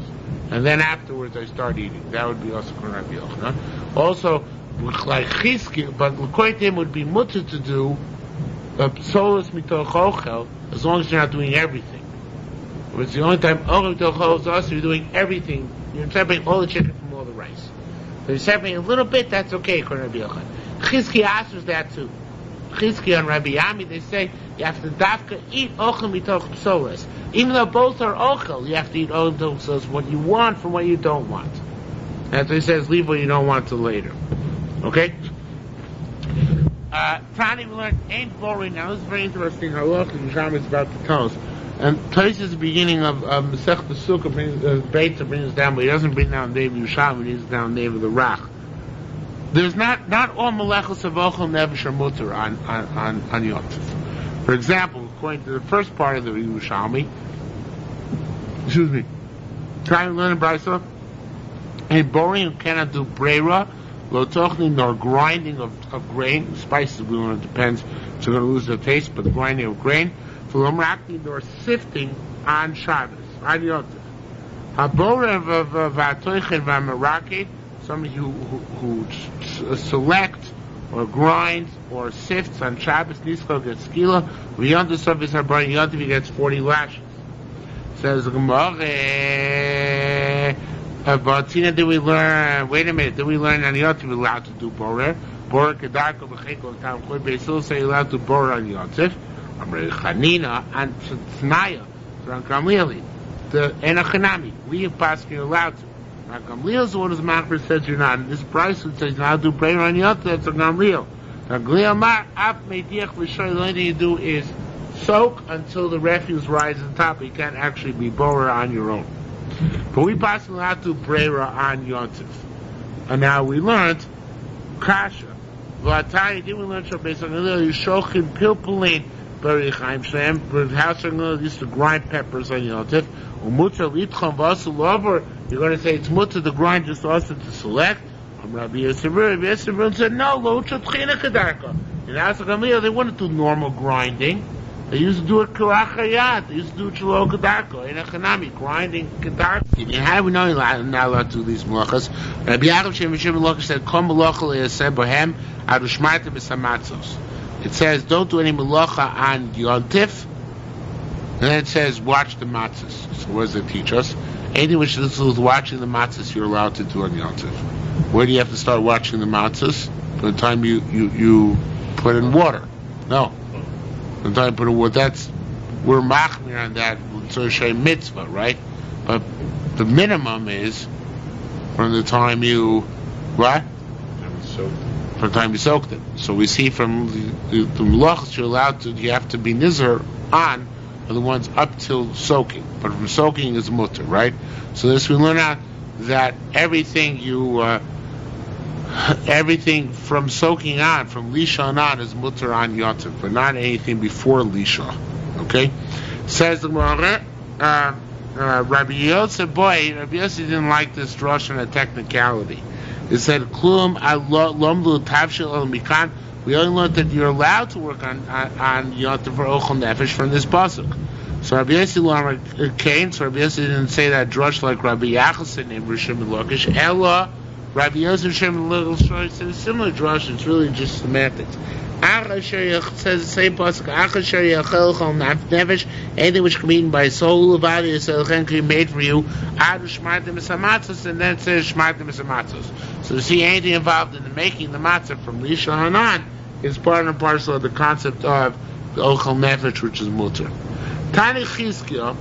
and then afterwards I start eating. That would be also Rabbi Yochanan. Also, like Chizkiah, but L'koitim would be mutter to do Psolos mitoch ochel, as long as you're not doing everything. It's the only time ochel mitoch ochel is also you're doing everything. You're separating all the chicken from all the rice. So you're separating a little bit, that's okay, according to Rabbi Yochanan. Chizki answers that too. Chizki and Rabbi Yami, they say you have to dafka eat ochel mitoch psolos. Even though both are ochel, you have to eat ochel mitoch psolos, what you want from what you don't want. That's what he says, leave what you don't want till later. Okay? Tani, we learned ain't boring. Now this is very interesting. Halach and Yerushalmi is about to tell us. And Tais is the beginning of Masech the Sukkah, Beitza brings us down, but he doesn't bring down Dave Yerushalmi, he brings down Dave of the Rach. There's not all Melechos of Ochel Nevesh are mutter on Yontif. For example, according to the first part of the Yerushalmi, trying to learn in Brisa, ain't boring, you cannot do breira, lo tochni, nor grinding of grain. Spices, we learn, it depends, so you're going to lose the taste, but the grinding of grain. For lomrakni, nor sifting on Shabbos, on Yontif. Haborev of v'atoichet v'amarakid, somebody who select or grinds or sifts on Shabbos, Nisko gets skila, v'yontif of his habar, Yontif he gets 40 lashes. Says the Gemara, but Tina, did we learn? Wait a minute, did we learn on Yontif we're allowed to do borer? Borer kedarko b'cheko tam choy beisil say allowed to borer on Yontif. Amrei Chanina and Tnaya from Gamliel. The Enochanami, we have passed you're allowed to. Now Gamliel is the one whose Machmer says you're not. And this price would say you're allowed to do borer on Yontif. That's a Gamliel. Now Gamliel Mar af meidiach l'shoy. The only thing you do is soak until the refuse rises on top. You can't actually be borer on your own. But we possibly have to brera on Yontif. And now we learned Kasha. V'atari, did we learn based on the Yishochin Pilpulin Berichaim Shem, but house used to grind peppers on Yontif. Umutra Litcham Vasu Lover, you're going to say it's mutter to grind just also to select. Rabbi Yisrael said, no, Lo Chatchina Kedarka. In Asa Gamliel, they wouldn't do normal grinding. They used to do it Kurachayat. They used to do it Shelo Kedarko. In a Chanami, grinding Kedarko. How do we know you're not allowed to do these malachas? Rabbi Yaakov Shem V'Shem Malachas said, Kom Malacha Le'aseh Bohem Adu Shmarta B'Samatzos. It says, don't do any malacha on Yontif. And then it says, watch the matzahs. So what does it teach us? Anything which is with watching the matzahs, you're allowed to do on Yontif. Where do you have to start watching the matzahs? By the time you put in water. No. By the time you put in water, we're machmir on that, so it's mitzvah, right? But the minimum is from the time you, what? From the time you soaked it. So we see from the melachos you're allowed to, you have to be nizar on are the ones up till soaking. But from soaking is mutter, right? So this we learn out that everything from soaking on, from lisha on is mutter on yontif, but not anything before lisha. Okay? Says the Gemara, Rabbi Yosef, Rabbi Yosef didn't like this drush on a technicality. It said, Klum lomdu tavshil al mikan. We only learned that you're allowed to work on Yontif for Ochel Nefesh from this pasuk. So Rabbi Yossi came, so Rabbi Yossi didn't say that drush like Rabbi Yachas named Rishon Melokish. Ella, Rabbi Yossi Rishon Melokish said a similar drush, it's really just semantics. Says the same pasuk, anything which can be eaten by a soul of body is can be made for you. And then it says shmartim esamatzos. So to see anything involved in the making the matzah from Lisha on is part and parcel of the concept of the ochel nefesh, which is mutter. Tani Chizkiah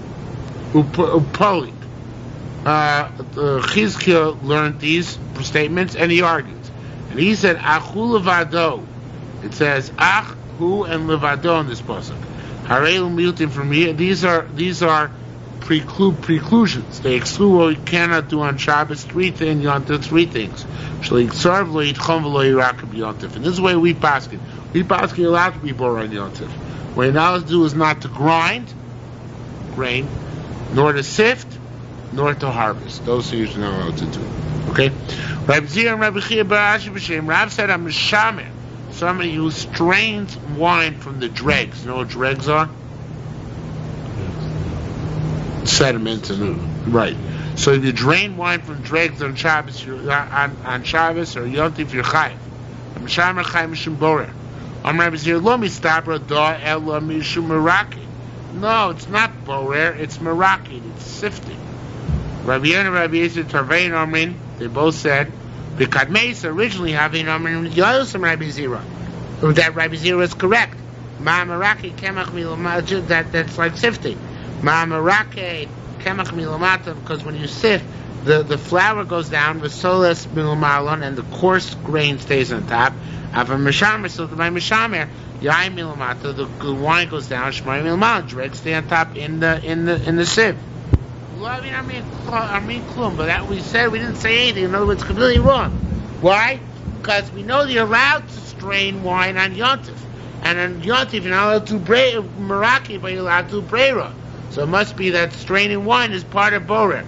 upolik. Chizkiah learned these statements and he argued, and he said achu levado. It says ach hu and levado in this pasuk. Harei mutim from here. These are preclusions. They exclude what we cannot do on Shabbos. Three things. And this is the way we paskin. We paskin you're allowed to be born on Yontif. What you're not allowed to do is not to grind grain, nor to sift, nor to harvest. Those things you're not allowed to do. Okay? Rav Zir and Rabbi Chia Barashi B'Shem. Rav said, I'm a shaman. Somebody who strains wine from the dregs. You know what dregs are? Sediment and right. So if you drain wine from dregs on Shabbos, on Shabbos or Yontif, you're chayiv. Rabbi Zira lo mistabra da ela mishu meraki. No, it's not borer, it's meraki, it's sifting. Rabbi Yonah and Rabbi Yisrael Tarvein Amrin, they both said, B'kadmeis originally having Amrin Yosem Rabbi Zira. That Rabbi Zira is correct. Ma'amaraki kemach milamata, that's like sifting. Ma'amaraki kemach milamata, because when you sift, the flour goes down, v'soles milamalon, and the coarse grain stays on top. Ava mishamer, so by mishamer, yain milamata, the wine goes down, shmai milamalon, dregs stay on top in the sieve. But that we said, we didn't say anything. In other words, completely wrong. Why? Because we know you're allowed to strain wine on Yontif. And on Yontif, you're not allowed to Meraki, but you're allowed to Breira. So it must be that straining wine is part of Borer.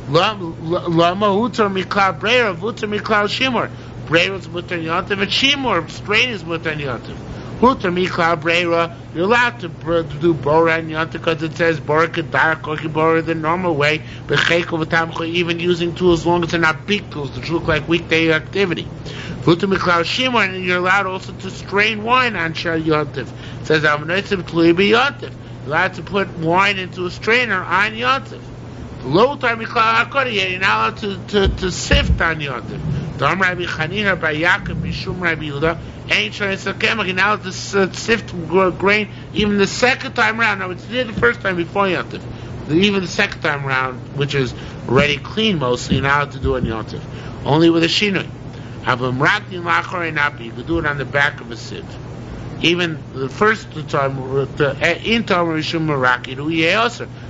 Lama Hutar Miklau Breira, Hutar Miklau Shimur. Breira is Mutar Yontif, and Shimur, strain is Mutar Yontif. Hutar Miklau Breira, you're allowed to do Borer and Yontif because it says Borer Kedar, Koki Borer the normal way, but Cheko V'tamcho, even using tools as long as they're not big tools, that look like weekday activity. Hutar Miklau Shimur, and you're allowed also to strain wine on Shar Yontif. It says Avnoitzim Tlui B'Yontif. You're allowed to put wine into a strainer on Yontif. Lotar Miklau HaKori, you're not allowed to sift on Yontif. Dam Rabbi Chanina by Yaakov Mishum Rabbi Yehuda ain't trying to you're now to sift grain even the second time around. Now it's the first time before Yontif. Even the second time around, which is already clean mostly, you're not allowed to do it in Yontif. Only with a shinui. You could do it on the back of a sieve. Even the first time, in Tom Rishum Meraki,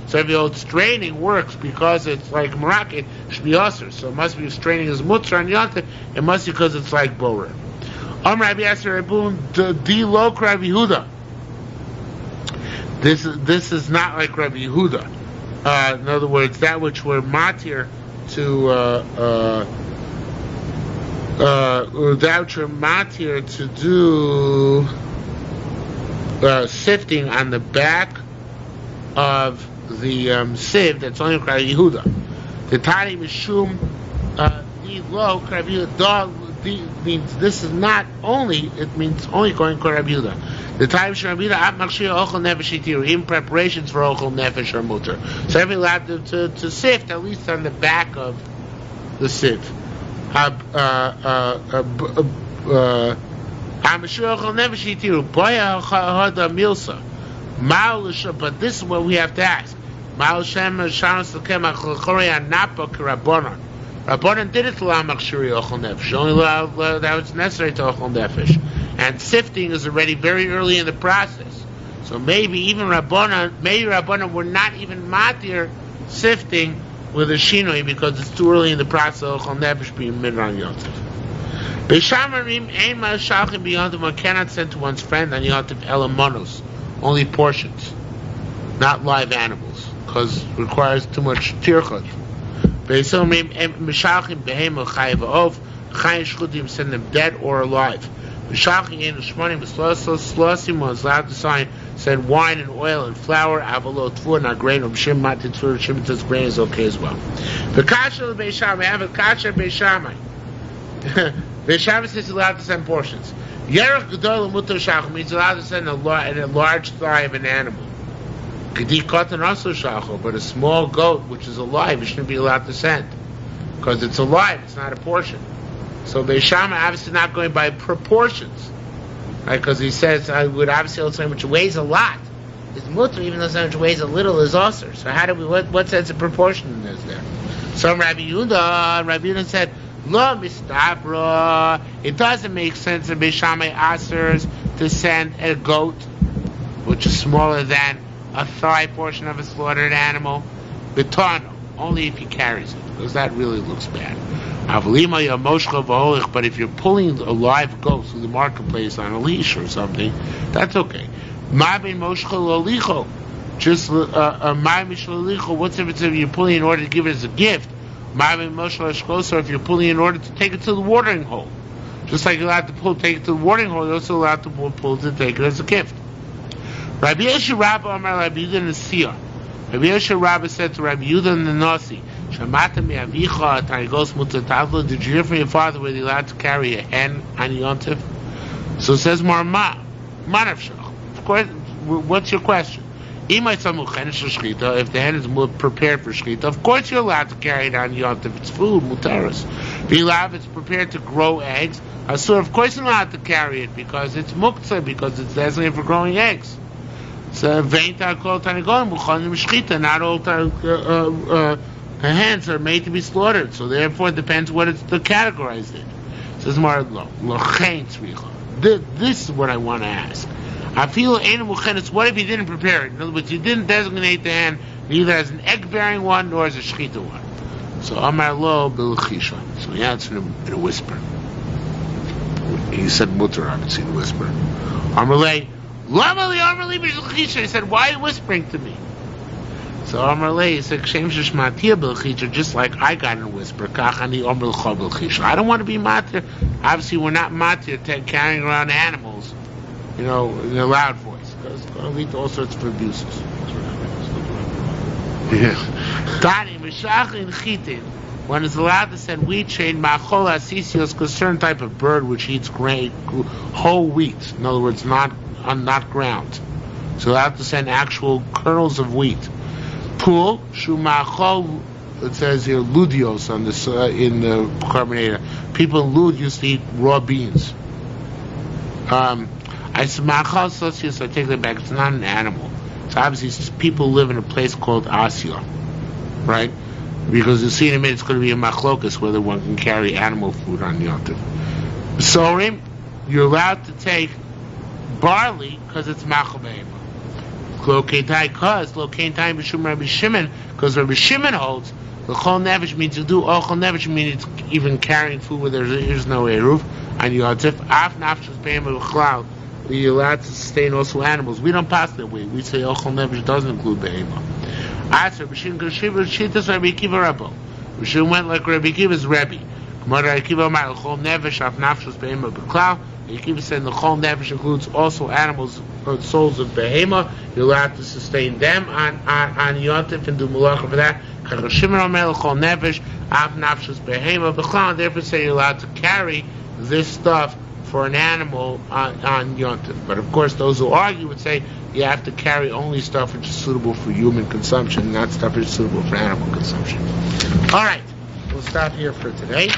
so if the old straining works because it's like Meraki, it should be Osir. So it must be straining as Mutzah and Yontif, it must be because it's like Borer. Rabbi Yasser Rabun, D. Lok Rabbi Yehuda. This is not like Rabbi Yehuda. In other words, that which we're matir to, that which we're matir to do, sifting on the back of the sieve, that's only Rabbi Yehuda. The Tani Mishum the low Rabbi Yehuda means this is not only, it means only going to Rabbi Yehuda. The time Rabbi Yehuda at Machshir Ochel Nefesh Itiru, in preparations for Ochel Nefesh or Mutter. So every allowed to sift at least on the back of the sieve. But this is what we have to ask. Rabbanan did it to La Machshiri Ochel Nefesh. Only that was necessary to Ochel Nefesh. And sifting is already very early in the process. So maybe even Rabbanan were not even matir sifting with a shinoi because it's too early in the process of Ochel Nefesh being Midran Yontif. B'shamarim ein ma shalchim b'yontif, one cannot send to one's friend on Yontif elamonos, only portions, not live animals, because it requires too much tirchot. B'shamarim mishalchim behemah chayiv ha'of, chayiv shchutim, send them dead or alive. Mishalchim ein u'shmonim b'slosim, one's allowed to send wine and oil and flour, avalo tfur, not grain, shim matit tfur, shim matit grain is okay as well. V'kasher b'shamai, have a kasher b'shamai. Shabbos is allowed to send portions. Yerach Gedol Mutter Shachum means allowed to send a large thigh of an animal. Gedi Kotan also Shachum, but a small goat which is alive, you shouldn't be allowed to send because it's alive, it's not a portion. So Beishama obviously not going by proportions, right? Because he says I would obviously hold something which weighs a lot is mutter, even though something which weighs a little is also. So how do we? What sense of proportion is there? So Rabbi Yehuda said, Lo mistabra. It doesn't make sense in Beishamai Asers to send a goat, which is smaller than a thigh portion of a slaughtered animal, betano, only if he carries it, because that really looks bad. But if you're pulling a live goat through the marketplace on a leash or something, that's okay. Just what's the difference if you're pulling in order to give it as a gift? Or if you're pulling in order to take it to the watering hole. Just like you're allowed to take it to the watering hole, you're also allowed to pull to take it as a gift. Rabbi Yoshe Rabba Amar Rabbi Yehuda Nesiyah. Rabbi Yoshe Rabba said to Rabbi Yehuda the Nasi, Shamata mi avicha tarigos mutatavlo. Did you hear from your father where you're allowed to carry a hen on Yontif? So it says Marma. Of course, what's your question? If the hen is prepared for shechita, of course you're allowed to carry it on yont if it's food, mutaris. If it's prepared to grow eggs, so of course you're allowed to carry it because it's muktzah, because it's designated for growing eggs. So not all hens are made to be slaughtered, so therefore it depends what it's categorized in. Says this is what I want to ask. I feel what if he didn't prepare it? In other words, he didn't designate the hen neither as an egg-bearing one nor as a shechita one. So Amar Lo Bilchisha. So he answered him in a whisper. He said mutter, obviously, in a whisper. Amar Le, he said, why are you whispering to me? So Amar Le, he said, just like I got in a whisper, I don't want to be matir. Obviously, we're not matir carrying around animals, in a loud voice, because it's going to lead to all sorts of abuses. When it's allowed to send wheat chain, because certain type of bird which eats whole wheat, in other words, not ground. So allowed to send actual kernels of wheat. Pool, shumachol, it says here, ludios on this, in the carbonator. People in Lud used to eat raw beans. I take that back, it's not an animal. So obviously people live in a place called Asya, right? Because you see in a minute it's going to be a machlokas whether one can carry animal food on Yontif. Sorim, you're allowed to take barley because it's machabeim. Because Rabbi Shimon holds the chol nevish means you do all chol nevish means it's even carrying food where there's no eruv on Yontif. Af nafshus beim b'chlal. You're allowed to sustain also animals. We don't pass that way. We say ochel nevish doesn't include behema. Answer: Rishon Shitas Rabbi Akiva Rabbo. Rishon went like Rabbi Akiva's Rebbe. Gemara Akiva Amar ochel nevish af nafshus behema b'klal. Akiva said the chol nevish includes also animals, souls of behema. You're allowed to sustain them on yontif and do malacha for that. Shimon Omer ochel nevish af nafshus behema b'klal. Therefore, say you're allowed to carry this stuff for an animal on Yontif. But of course those who argue would say you have to carry only stuff which is suitable for human consumption, not stuff which is suitable for animal consumption. Alright, we'll stop here for today.